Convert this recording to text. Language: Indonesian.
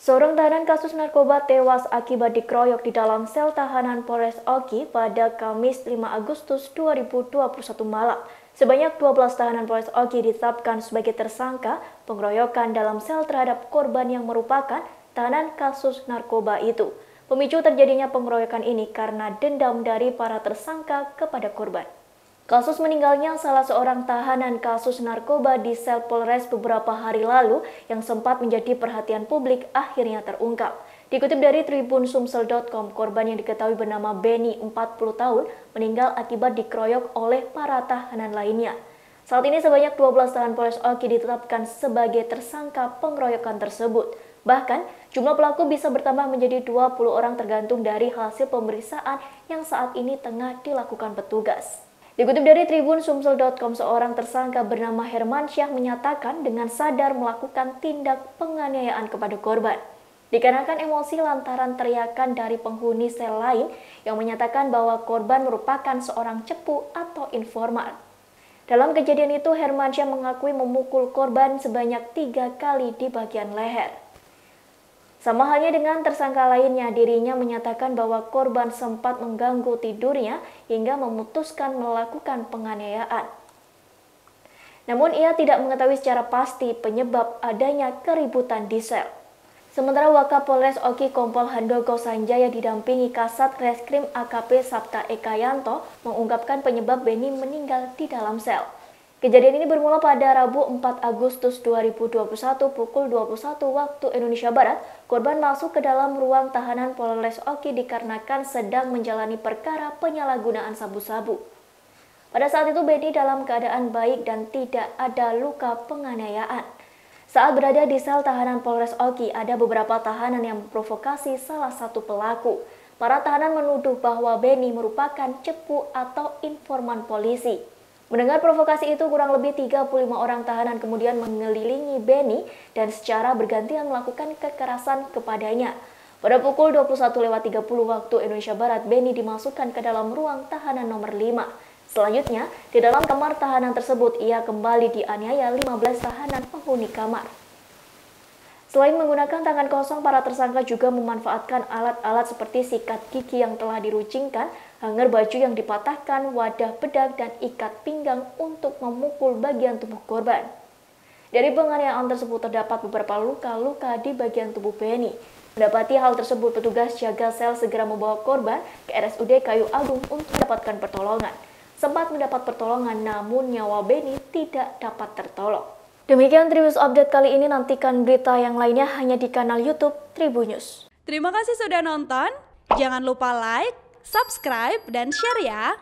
Seorang tahanan kasus narkoba tewas akibat dikeroyok di dalam sel tahanan Polres Oki pada Kamis 5 Agustus 2021 malam. Sebanyak 12 tahanan Polres Oki ditetapkan sebagai tersangka pengeroyokan dalam sel terhadap korban yang merupakan tahanan kasus narkoba itu. Pemicu terjadinya pengeroyokan ini karena dendam dari para tersangka kepada korban. Kasus meninggalnya salah seorang tahanan kasus narkoba di sel Polres beberapa hari lalu yang sempat menjadi perhatian publik akhirnya terungkap. Dikutip dari tribun-sumsel.com, korban yang diketahui bernama Benny, 40 tahun, meninggal akibat dikeroyok oleh para tahanan lainnya. Saat ini sebanyak 12 tahanan Polres Oki ditetapkan sebagai tersangka pengeroyokan tersebut. Bahkan, jumlah pelaku bisa bertambah menjadi 20 orang tergantung dari hasil pemeriksaan yang saat ini tengah dilakukan petugas. Dikutip dari tribun-sumsel.com, seorang tersangka bernama Hermansyah menyatakan dengan sadar melakukan tindak penganiayaan kepada korban. Dikarenakan emosi lantaran teriakan dari penghuni sel lain yang menyatakan bahwa korban merupakan seorang cepu atau informan. Dalam kejadian itu, Hermansyah mengakui memukul korban sebanyak 3 kali di bagian leher. Sama halnya dengan tersangka lainnya, dirinya menyatakan bahwa korban sempat mengganggu tidurnya hingga memutuskan melakukan penganiayaan. Namun ia tidak mengetahui secara pasti penyebab adanya keributan di sel. Sementara Wakapolres Oki Kompol Handoko Sanjaya didampingi Kasat Reskrim AKP Sabta Ekayanto mengungkapkan penyebab Benny meninggal di dalam sel. Kejadian ini bermula pada Rabu 4 Agustus 2021 pukul 21 waktu Indonesia Barat. Korban masuk ke dalam ruang tahanan Polres Oki dikarenakan sedang menjalani perkara penyalahgunaan sabu-sabu. Pada saat itu Benny dalam keadaan baik dan tidak ada luka penganiayaan. Saat berada di sel tahanan Polres Oki, ada beberapa tahanan yang memprovokasi salah satu pelaku. Para tahanan menuduh bahwa Benny merupakan cepu atau informan polisi. Mendengar provokasi itu, kurang lebih 35 orang tahanan kemudian mengelilingi Benny dan secara bergantian melakukan kekerasan kepadanya. Pada pukul 21.30 waktu Indonesia Barat, Benny dimasukkan ke dalam ruang tahanan nomor 5. Selanjutnya, di dalam kamar tahanan tersebut, ia kembali dianiaya 15 tahanan penghuni kamar. Selain menggunakan tangan kosong, para tersangka juga memanfaatkan alat-alat seperti sikat gigi yang telah diruncingkan, hanger baju yang dipatahkan, wadah bedak, dan ikat pinggang untuk memukul bagian tubuh korban. Dari penganiayaan tersebut terdapat beberapa luka-luka di bagian tubuh Benny. Mendapati hal tersebut, petugas jaga sel segera membawa korban ke RSUD Kayu Agung untuk mendapatkan pertolongan. Sempat mendapat pertolongan, namun nyawa Benny tidak dapat tertolong. Demikian Tribun Update kali ini, nantikan berita yang lainnya hanya di kanal YouTube Tribun News. Terima kasih sudah nonton, jangan lupa like, subscribe, dan share ya!